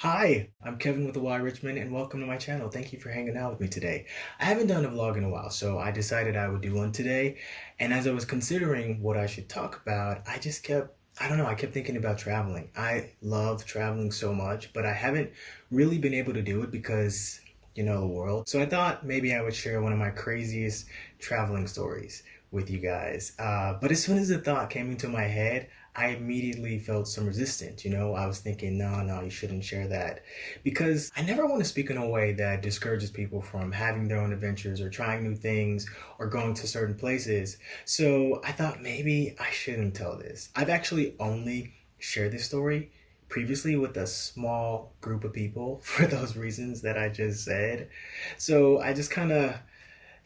Hi, I'm Kevin with Richmond and welcome to my channel. Thank you for hanging out with me today. I haven't done a vlog in a while, so I decided I would do one today. And as I was considering what I should talk about, I kept thinking about traveling. I love traveling so much, but I haven't really been able to do it because, the world. So I thought maybe I would share one of my craziest traveling stories with you guys. But as soon as the thought came into my head, I immediately felt some resistance. I was thinking, no, you shouldn't share that. Because I never want to speak in a way that discourages people from having their own adventures or trying new things or going to certain places. So I thought maybe I shouldn't tell this. I've actually only shared this story previously with a small group of people for those reasons that I just said. So I just kind of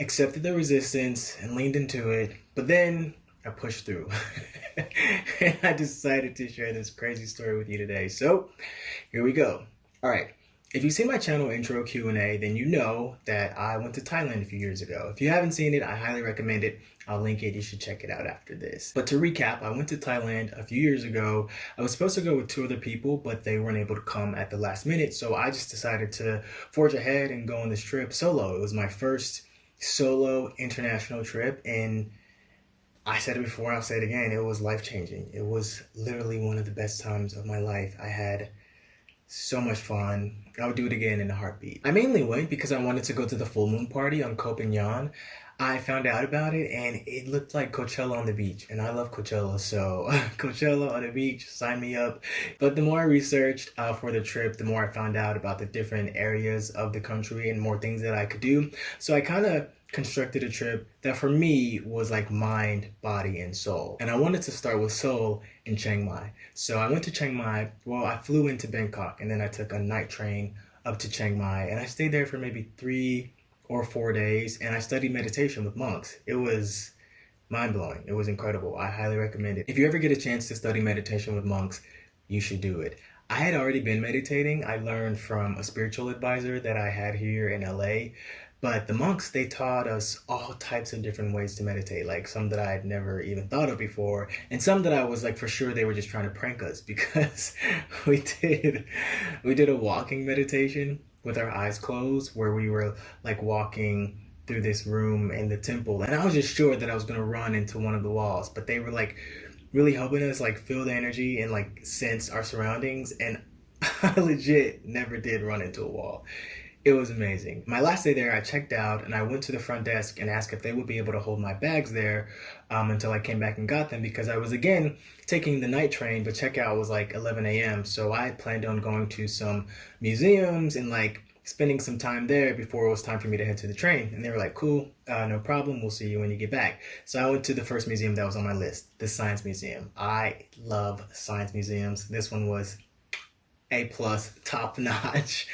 accepted the resistance and leaned into it. But then I pushed through. And I decided to share this crazy story with you today. So here we go. All right. If you've seen my channel intro Q&A, then you know that I went to Thailand a few years ago. If you haven't seen it, I highly recommend it. I'll link it. You should check it out after this. But to recap, I went to Thailand a few years ago. I was supposed to go with two other people, but they weren't able to come at the last minute. So I just decided to forge ahead and go on this trip solo. It was my first solo international trip, and I said it before, I'll say it again, it was life-changing. It was literally one of the best times of my life. I had so much fun. I would do it again in a heartbeat. I mainly went because I wanted to go to the full moon party on Koh Phangan. I found out about it and it looked like Coachella on the beach, and I love Coachella, so Coachella on the beach, sign me up. But the more I researched for the trip, the more I found out about the different areas of the country and more things that I could do. So I kind of constructed a trip that for me was like mind, body, and soul. And I wanted to start with Seoul in Chiang Mai. So I went to Chiang Mai. Well, I flew into Bangkok and then I took a night train up to Chiang Mai, and I stayed there for maybe 3 or 4 days, and I studied meditation with monks. It was mind-blowing. It was incredible. I highly recommend it. If you ever get a chance to study meditation with monks, you should do it. I had already been meditating. I learned from a spiritual advisor that I had here in LA. But the monks, they taught us all types of different ways to meditate, like some that I had never even thought of before, and some that I was like, for sure they were just trying to prank us, because we did a walking meditation with our eyes closed, where we were like walking through this room in the temple, and I was just sure that I was gonna run into one of the walls, but they were like really helping us like feel the energy and like sense our surroundings, and I legit never did run into a wall. It was amazing. My last day there, I checked out and I went to the front desk and asked if they would be able to hold my bags there until I came back and got them, because I was again taking the night train, but checkout was like 11 a.m. So I had planned on going to some museums and like spending some time there before it was time for me to head to the train. And they were like, cool, no problem. We'll see you when you get back. So I went to the first museum that was on my list, the Science Museum. I love science museums. This one was A+, top notch.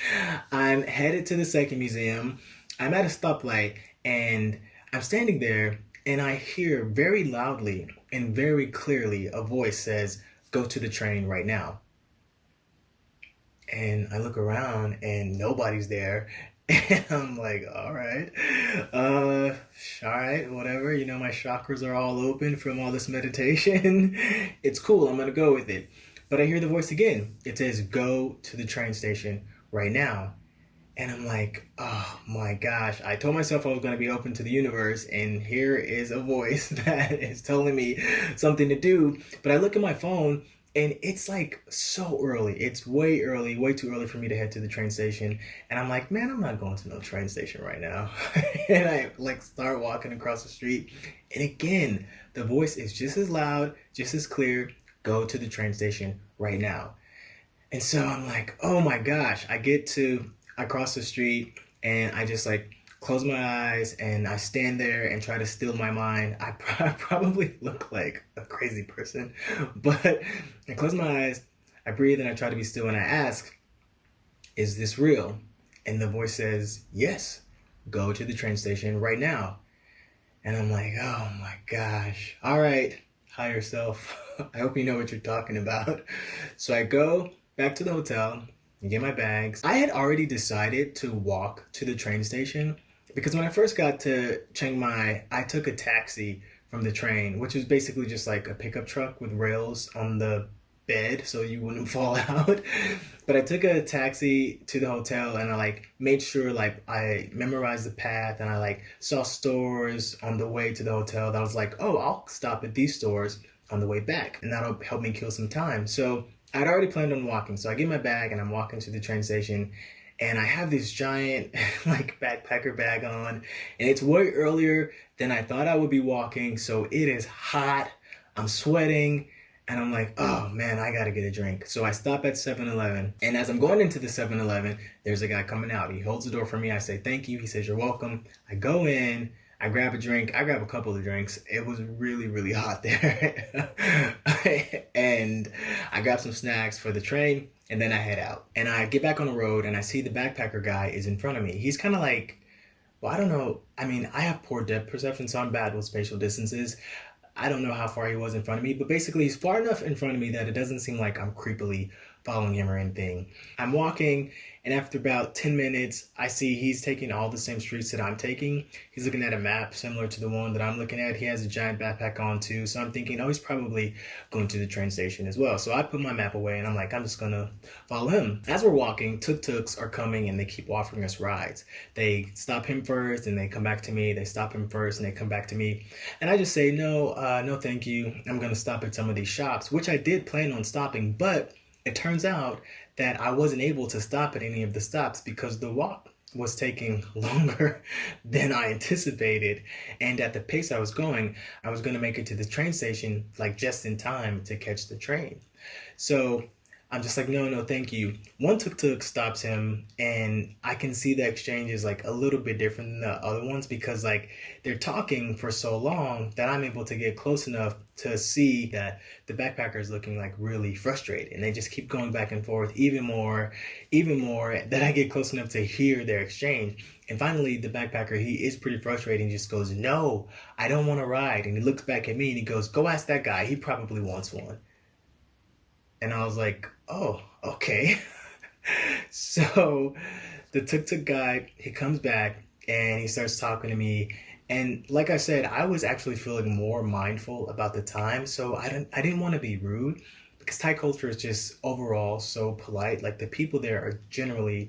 I'm headed to the second museum. I'm at a stoplight and I'm standing there and I hear very loudly and very clearly a voice says, "Go to the train right now." And I look around and nobody's there. And I'm like, all right, whatever. My chakras are all open from all this meditation. It's cool. I'm going to go with it. But I hear the voice again. It says, "Go to the train station right now." And I'm like, oh my gosh. I told myself I was going to be open to the universe, and here is a voice that is telling me something to do. But I look at my phone, and it's like so early. It's way early, way too early for me to head to the train station. And I'm like, man, I'm not going to no train station right now. And I like start walking across the street. And again, the voice is just as loud, just as clear. "Go to the train station right now." And so I'm like, oh my gosh. I cross the street and I just like close my eyes and I stand there and try to still my mind. I probably look like a crazy person, but I close my eyes, I breathe, and I try to be still, and I ask, "Is this real?" And the voice says, "Yes, go to the train station right now." And I'm like, oh my gosh. All right, higher self. I hope you know what you're talking about. So I go back to the hotel and get my bags. I had already decided to walk to the train station because when I first got to Chiang Mai, I took a taxi from the train, which was basically just like a pickup truck with rails on the bed so you wouldn't fall out. But I took a taxi to the hotel and I like made sure like I memorized the path and I like saw stores on the way to the hotel that I was like, oh, I'll stop at these stores on the way back and that'll help me kill some time. So I'd already planned on walking. So I get my bag and I'm walking to the train station and I have this giant like backpacker bag on and it's way earlier than I thought I would be walking. So it is hot. I'm sweating. And I'm like, oh man, I gotta get a drink. So I stop at 7-Eleven. And as I'm going into the 7-Eleven, there's a guy coming out. He holds the door for me. I say, thank you. He says, you're welcome. I go in, I grab a drink. I grab a couple of drinks. It was really, really hot there. And I grab some snacks for the train and then I head out. And I get back on the road and I see the backpacker guy is in front of me. He's kind of like, well, I don't know. I mean, I have poor depth perception, so I'm bad with spatial distances. I don't know how far he was in front of me, but basically he's far enough in front of me that it doesn't seem like I'm creepily following him or anything. I'm walking, and after about 10 minutes, I see he's taking all the same streets that I'm taking. He's looking at a map similar to the one that I'm looking at. He has a giant backpack on too, so I'm thinking, oh, he's probably going to the train station as well. So I put my map away, and I'm like, I'm just gonna follow him. As we're walking, tuk-tuks are coming, and they keep offering us rides. They stop him first, and they come back to me. They stop him first, and they come back to me. And I just say, no, thank you. I'm gonna stop at some of these shops, which I did plan on stopping, but it turns out that I wasn't able to stop at any of the stops because the walk was taking longer than I anticipated. And at the pace I was going to make it to the train station like just in time to catch the train. So I'm just like, no, thank you. One tuk-tuk stops him and I can see the exchange is like a little bit different than the other ones because like they're talking for so long that I'm able to get close enough to see that the backpacker is looking like really frustrated and they just keep going back and forth even more that I get close enough to hear their exchange. And finally the backpacker, he is pretty frustrated and just goes, no, I don't want to ride. And he looks back at me and he goes, go ask that guy. He probably wants one. And I was like, oh, okay. So the tuk-tuk guy, he comes back and he starts talking to me. And like I said, I was actually feeling more mindful about the time. So I didn't want to be rude because Thai culture is just overall so polite. Like the people there are genuinely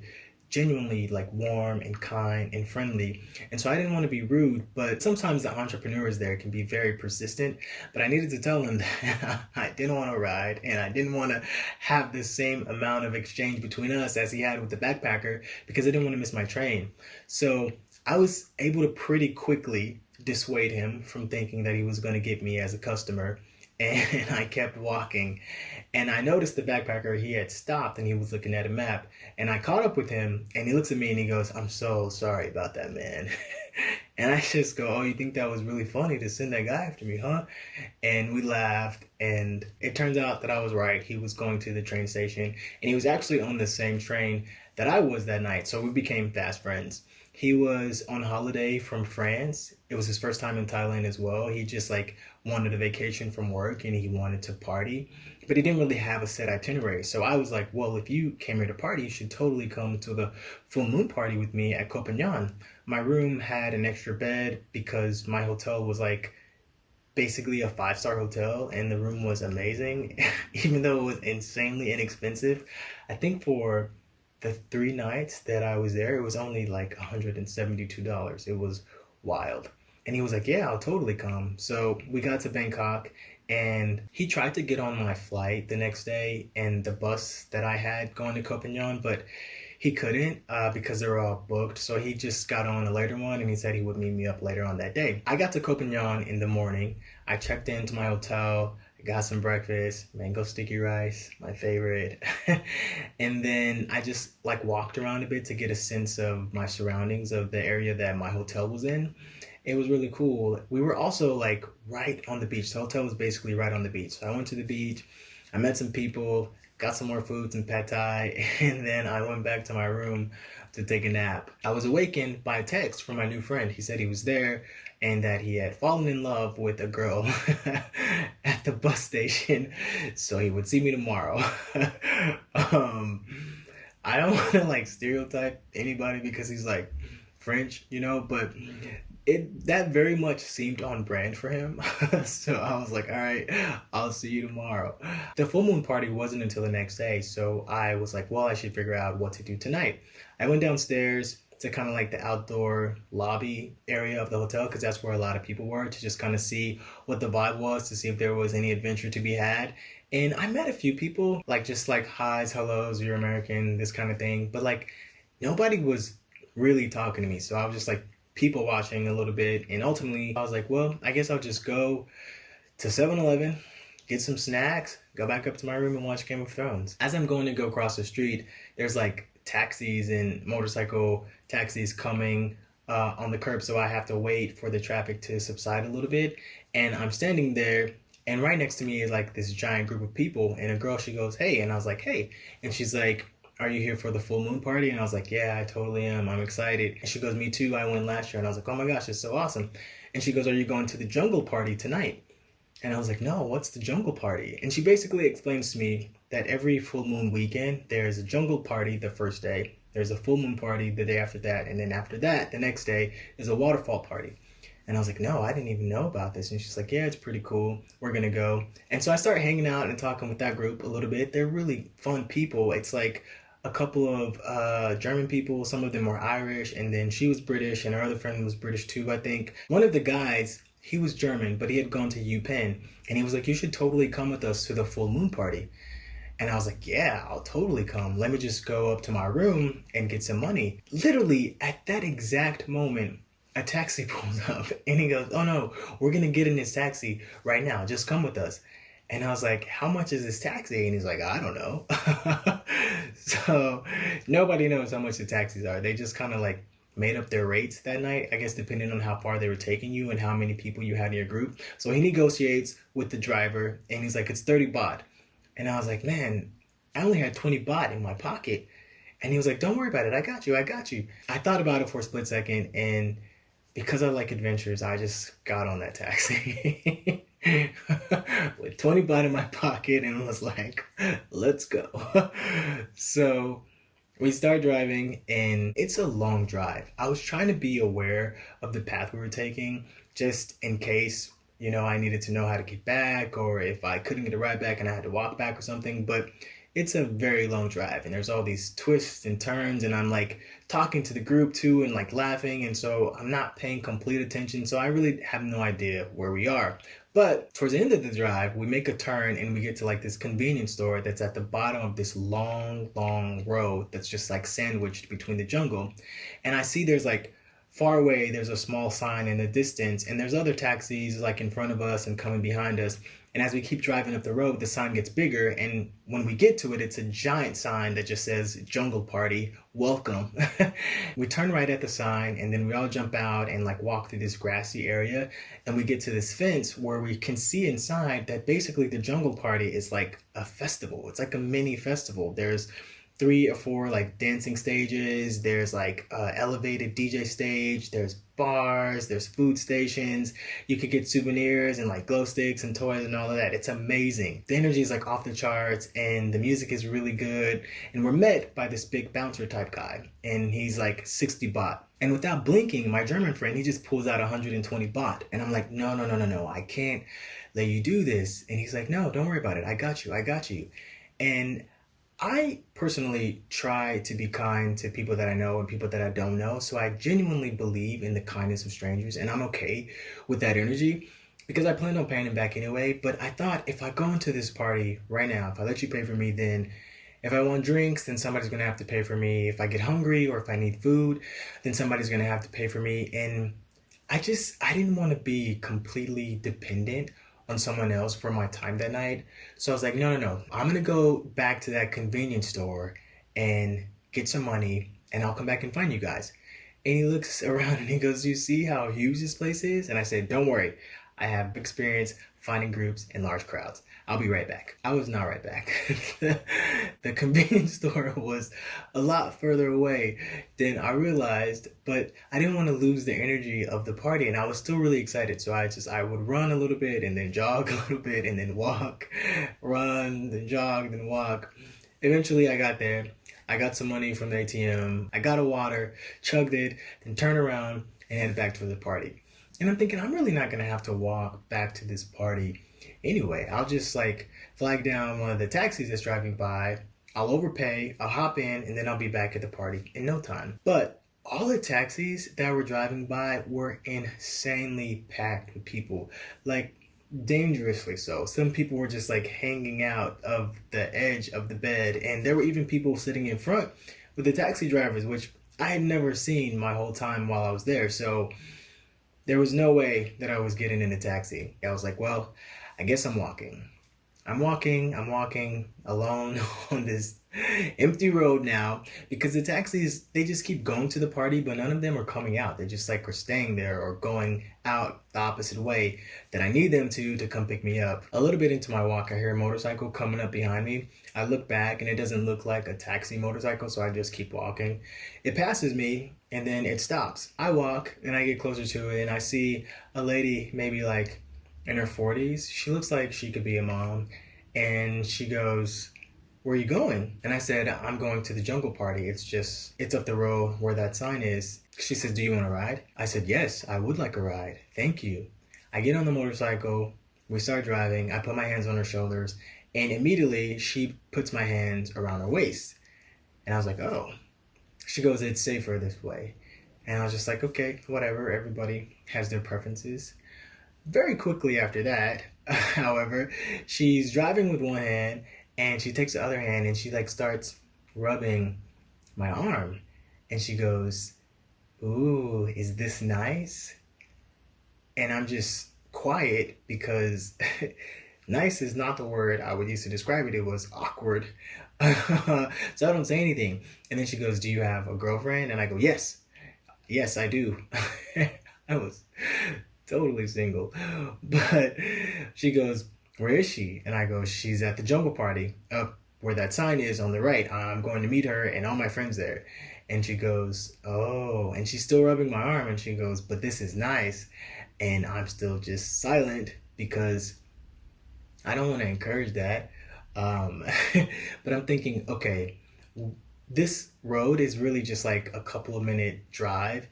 like warm and kind and friendly. And so I didn't want to be rude, but sometimes the entrepreneurs there can be very persistent. But I needed to tell them that I didn't want to ride and I didn't want to have the same amount of exchange between us as he had with the backpacker because I didn't want to miss my train. So I was able to pretty quickly dissuade him from thinking that he was going to get me as a customer. And I kept walking and I noticed the backpacker, he had stopped and he was looking at a map and I caught up with him and he looks at me and he goes, I'm so sorry about that, man. And I just go, oh, you think that was really funny to send that guy after me, huh? And we laughed and it turns out that I was right. He was going to the train station and he was actually on the same train that I was that night. So we became fast friends. He was on holiday from France. It was his first time in Thailand as well. He just like wanted a vacation from work and he wanted to party, but he didn't really have a set itinerary. So I was like, well, if you came here to party, you should totally come to the full moon party with me at Koh Phangan. My room had an extra bed because my hotel was like basically a 5-star hotel and the room was amazing. Even though it was insanely inexpensive, I think for the 3 nights that I was there, it was only like $172. It was wild. And he was like, yeah, I'll totally come. So we got to Bangkok and he tried to get on my flight the next day and the bus that I had going to Koh Phangan, but he couldn't because they were all booked. So he just got on a later one and he said he would meet me up later on that day. I got to Koh Phangan in the morning. I checked into my hotel. Got some breakfast, mango sticky rice, my favorite. And then I just like walked around a bit to get a sense of my surroundings of the area that my hotel was in. It was really cool. We were also like right on the beach. The hotel was basically right on the beach. So I went to the beach, I met some people, got some more food, some pad thai, and then I went back to my room to take a nap. I was awakened by a text from my new friend. He said he was there and that he had fallen in love with a girl at the bus station, so he would see me tomorrow. I don't want to like stereotype anybody because he's like French, but that very much seemed on brand for him. So I was like, all right, I'll see you tomorrow. The full moon party wasn't until the next day, so I was like, well, I should figure out what to do tonight. I went downstairs to kind of like the outdoor lobby area of the hotel because that's where a lot of people were, to just kind of see what the vibe was, to see if there was any adventure to be had. And I met a few people, like just like hi's, hellos, you're American, this kind of thing. But like nobody was really talking to me. So I was just like people watching a little bit. And ultimately I was like, well, I guess I'll just go to 7-Eleven, get some snacks, go back up to my room and watch Game of Thrones. As I'm going to go across the street, there's like taxis and motorcycle taxis coming on the curb. So I have to wait for the traffic to subside a little bit. And I'm standing there, and right next to me is like this giant group of people. And a girl, she goes, hey. And I was like, hey. And she's like, are you here for the full moon party? And I was like, yeah, I totally am. I'm excited. And she goes, me too. I went last year. And I was like, oh my gosh, it's so awesome. And she goes, are you going to the jungle party tonight? And I was like, no, what's the jungle party? And she basically explains to me that every full moon weekend, there's a jungle party the first day. There's a full moon party the day after that. And then after that, the next day, is a waterfall party. And I was like, no, I didn't even know about this. And she's like, yeah, it's pretty cool. We're going to go. And so I started hanging out and talking with that group a little bit. They're really fun people. It's like a couple of German people. Some of them were Irish. And then she was British. And her other friend was British too, I think. One of the guys, he was German, but he had gone to UPenn. And he was like, you should totally come with us to the full moon party. And I was like, yeah, I'll totally come. Let me just go up to my room and get some money. Literally, at that exact moment, a taxi pulls up and he goes, oh no, we're going to get in this taxi right now. Just come with us. And I was like, how much is this taxi? And he's like, I don't know. So nobody knows how much the taxis are. They just kind of like made up their rates that night, I guess, depending on how far they were taking you and how many people you had in your group. So he negotiates with the driver and he's like, it's 30 baht. And I was like, man, I only had 20 baht in my pocket. And he was like, don't worry about it. I got you. I thought about it for a split second. And because I like adventures, I just got on that taxi with 20 baht in my pocket and was like, let's go. So we start driving and it's a long drive. I was trying to be aware of the path we were taking just in case, I needed to know how to get back, or if I couldn't get a ride back and I had to walk back or something. But it's a very long drive and there's all these twists and turns, and I'm like talking to the group too and like laughing, and so I'm not paying complete attention, so I really have no idea where we are. But towards the end of the drive, we make a turn and we get to like this convenience store that's at the bottom of this long road that's just like sandwiched between the jungle. And I see there's like far away, there's a small sign in the distance, and there's other taxis like in front of us and coming behind us. And as we keep driving up the road, the sign gets bigger. And when we get to it, it's a giant sign that just says Jungle Party, welcome. We turn right at the sign and then we all jump out and like walk through this grassy area. And we get to this fence where we can see inside that basically the Jungle Party is like a festival. It's like a mini festival. There's 3 or 4 like dancing stages. There's like elevated DJ stage. There's bars. There's food stations. You could get souvenirs and like glow sticks and toys and all of that. It's amazing. The energy is like off the charts and the music is really good. And we're met by this big bouncer type guy, and he's like 60 baht. And without blinking, my German friend, he just pulls out 120 baht. And I'm like, no, I can't let you do this. And he's like, no, don't worry about it. I got you. And I personally try to be kind to people that I know and people that I don't know. So I genuinely believe in the kindness of strangers, and I'm okay with that energy because I plan on paying them back anyway. But I thought, if I go into this party right now, if I let you pay for me, then if I want drinks, then somebody's going to have to pay for me. If I get hungry or if I need food, then somebody's going to have to pay for me. And I didn't want to be completely dependent on someone else for my time that night. So I was like, no. I'm going to go back to that convenience store and get some money, and I'll come back and find you guys. And he looks around and he goes, you see how huge this place is? And I said, don't worry. I have experience finding groups in large crowds. I'll be right back. I was not right back. The convenience store was a lot further away than I realized, but I didn't want to lose the energy of the party, and I was still really excited. So I would run a little bit and then jog a little bit and then walk, run, then jog, then walk. Eventually I got there. I got some money from the ATM. I got a water, chugged it, then turned around and headed back to the party. And I'm thinking, I'm really not going to have to walk back to this party anyway. I'll just like flag down one of the taxis that's driving by. I'll overpay, I'll hop in, and then I'll be back at the party in no time. But all the taxis that were driving by were insanely packed with people. Like, dangerously so. Some people were just like hanging out of the edge of the bed, and there were even people sitting in front with the taxi drivers, which I had never seen my whole time while I was there. So there was no way that I was getting in a taxi. I was like, well, I guess I'm walking. I'm walking alone on this empty road now, because the taxis, they just keep going to the party, but none of them are coming out. They just like are staying there or going out the opposite way that I need them to come pick me up. A little bit into my walk, I hear a motorcycle coming up behind me. I look back and it doesn't look like a taxi motorcycle, so I just keep walking. It passes me and then it stops. I walk and I get closer to it and I see a lady, maybe like in her 40s. She looks like she could be a mom. And she goes, "Where are you going?" And I said, "I'm going to the jungle party. It's up the road where that sign is." She says, "Do you want a ride?" I said, "Yes, I would like a ride. Thank you." I get on the motorcycle. We start driving. I put my hands on her shoulders. And immediately she puts my hands around her waist. And I was like, oh. She goes, "It's safer this way." And I was just like, okay, whatever. Everybody has their preferences. Very quickly after that, however, she's driving with one hand and she takes the other hand and she like starts rubbing my arm. And she goes, "Ooh, is this nice?" And I'm just quiet because nice is not the word I would use to describe it. It was awkward. So I don't say anything. And then she goes, "Do you have a girlfriend?" And I go, "Yes. Yes, I do." I was totally single. But she goes, "Where is she?" And I go, "She's at the jungle party up where that sign is on the right. I'm going to meet her and all my friends there." And she goes, "Oh," and she's still rubbing my arm and she goes, "But this is nice." And I'm still just silent because I don't want to encourage that. Um, but I'm thinking, okay, this road is really just like a couple of minute drive,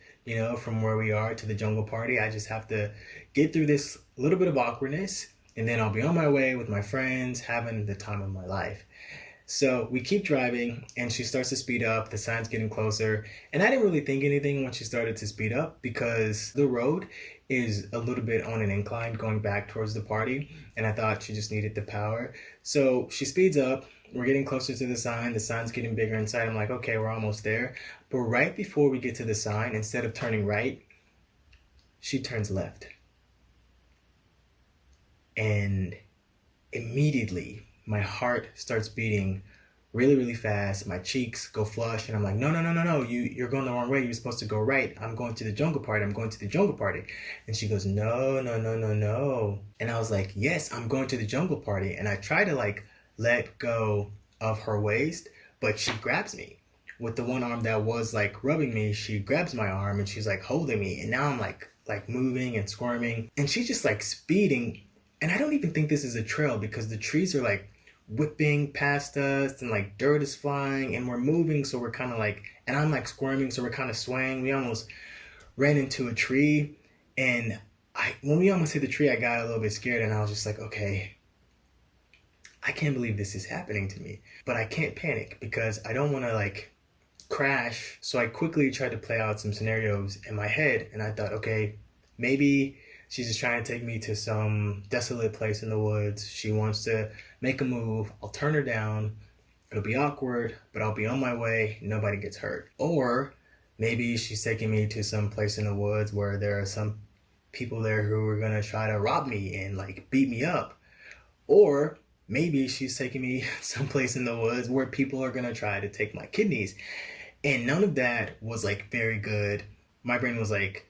from where we are to the jungle party. I just have to get through this little bit of awkwardness and then I'll be on my way with my friends having the time of my life. So we keep driving and she starts to speed up. The sign's getting closer. And I didn't really think anything when she started to speed up because the road is a little bit on an incline going back towards the party. And I thought she just needed the power. So she speeds up. We're getting closer to the sign. The sign's getting bigger inside. I'm like, okay, we're almost there. But right before we get to the sign, instead of turning right, she turns left. And immediately my heart starts beating really, really fast. My cheeks go flush and I'm like, no. You're going the wrong way. You're supposed to go right. I'm going to the jungle party. I'm going to the jungle party. And she goes, no. And I was like, yes, I'm going to the jungle party. And I try to like let go of her waist, but she grabs me with the one arm that was like rubbing me. She grabs my arm and she's like holding me. And now I'm like moving and squirming and she's just like speeding. And I don't even think this is a trail because the trees are like whipping past us and like dirt is flying and we're moving. So we're kind of like, and I'm like squirming. So we're kind of swaying. We almost ran into a tree. And when we almost hit the tree, I got a little bit scared and I was just like, okay, I can't believe this is happening to me, but I can't panic because I don't want to like crash. So I quickly tried to play out some scenarios in my head. And I thought, okay, maybe she's just trying to take me to some desolate place in the woods. She wants to make a move. I'll turn her down. It'll be awkward, but I'll be on my way. Nobody gets hurt. Or maybe she's taking me to some place in the woods where there are some people there who are going to try to rob me and like beat me up. Or maybe she's taking me someplace in the woods where people are going to try to take my kidneys. And none of that was like very good. My brain was like,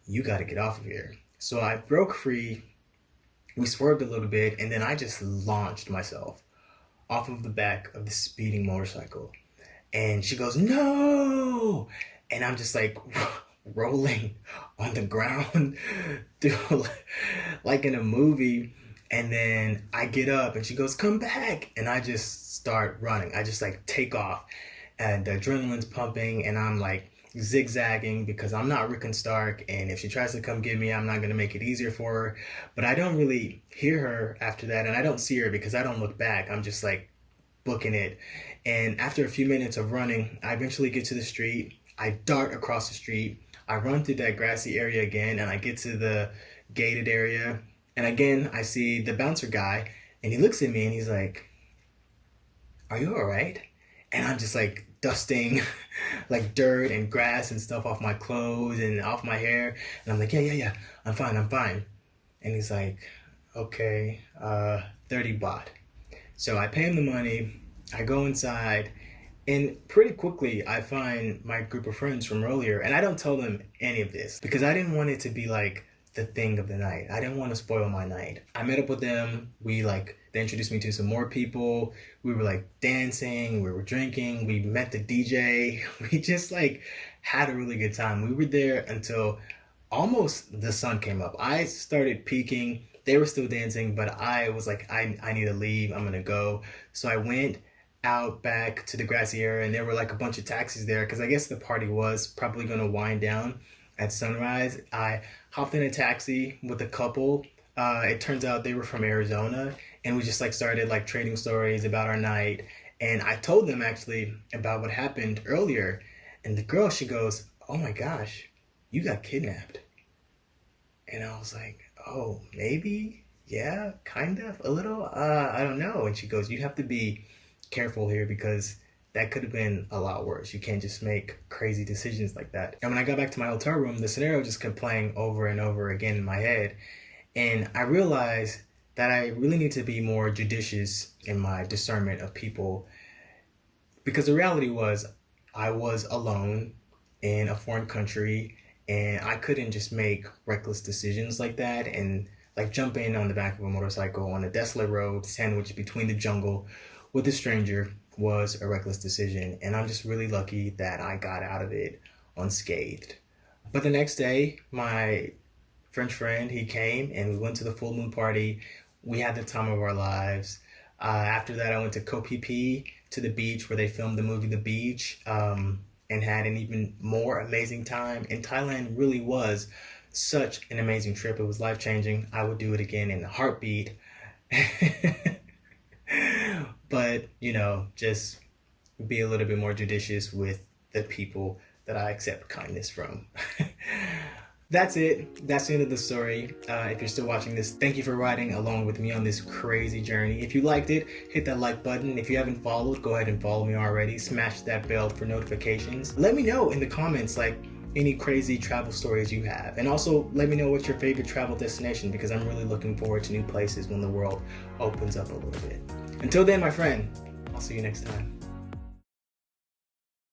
you got to get off of here. So I broke free, we swerved a little bit, and then I just launched myself off of the back of the speeding motorcycle. And she goes, no! And I'm just like rolling on the ground like in a movie. And then I get up and she goes, come back. And I just start running. I just like take off. and the adrenaline's pumping, and I'm like zigzagging because I'm not Rick and Stark, and if she tries to come get me, I'm not going to make it easier for her. But I don't really hear her after that, and I don't see her because I don't look back. I'm just like booking it. And after a few minutes of running, I eventually get to the street. I dart across the street. I run through that grassy area again, and I get to the gated area. And again, I see the bouncer guy, and he looks at me and he's like, "Are you all right?" And I'm just like dusting like dirt and grass and stuff off my clothes and off my hair. And I'm like, yeah, I'm fine. And he's like, okay, 30 baht. So I pay him the money, I go inside, and pretty quickly I find my group of friends from earlier, and I don't tell them any of this because I didn't want it to be like the thing of the night. I didn't want to spoil my night. I met up with them. They introduced me to some more people. We were like dancing, we were drinking, we met the DJ. We just like had a really good time. We were there until almost the sun came up. I started peaking. They were still dancing, but I was like, I need to leave. I'm gonna go. So I went out back to the grassy area, and there were like a bunch of taxis there because I guess the party was probably gonna wind down at sunrise. I hopped in a taxi with a couple. It turns out they were from Arizona, and we just like started like trading stories about our night. And I told them actually about what happened earlier, and the girl, she goes, "Oh my gosh, you got kidnapped." And I was like, "Oh, maybe, yeah, kind of, a little, I don't know." And she goes, "You have to be careful here because that could have been a lot worse. You can't just make crazy decisions like that." And when I got back to my hotel room, the scenario just kept playing over and over again in my head. And I realized that I really need to be more judicious in my discernment of people, because the reality was I was alone in a foreign country, and I couldn't just make reckless decisions like that and like jump in on the back of a motorcycle on a desolate road sandwiched between the jungle with a stranger was a reckless decision. And I'm just really lucky that I got out of it unscathed. But the next day, my French friend, he came and we went to the full moon party. We had the time of our lives. After that, I went to Koh Phi Phi, to the beach where they filmed the movie The Beach, and had an even more amazing time. And Thailand really was such an amazing trip. It was life-changing. I would do it again in a heartbeat. But, just be a little bit more judicious with the people that I accept kindness from. That's it. That's the end of the story. If you're still watching this, thank you for riding along with me on this crazy journey. If you liked it, hit that like button. If you haven't followed, go ahead and follow me already. Smash that bell for notifications. Let me know in the comments, like, any crazy travel stories you have. And also, let me know what's your favorite travel destination, because I'm really looking forward to new places when the world opens up a little bit. Until then, my friend, I'll see you next time.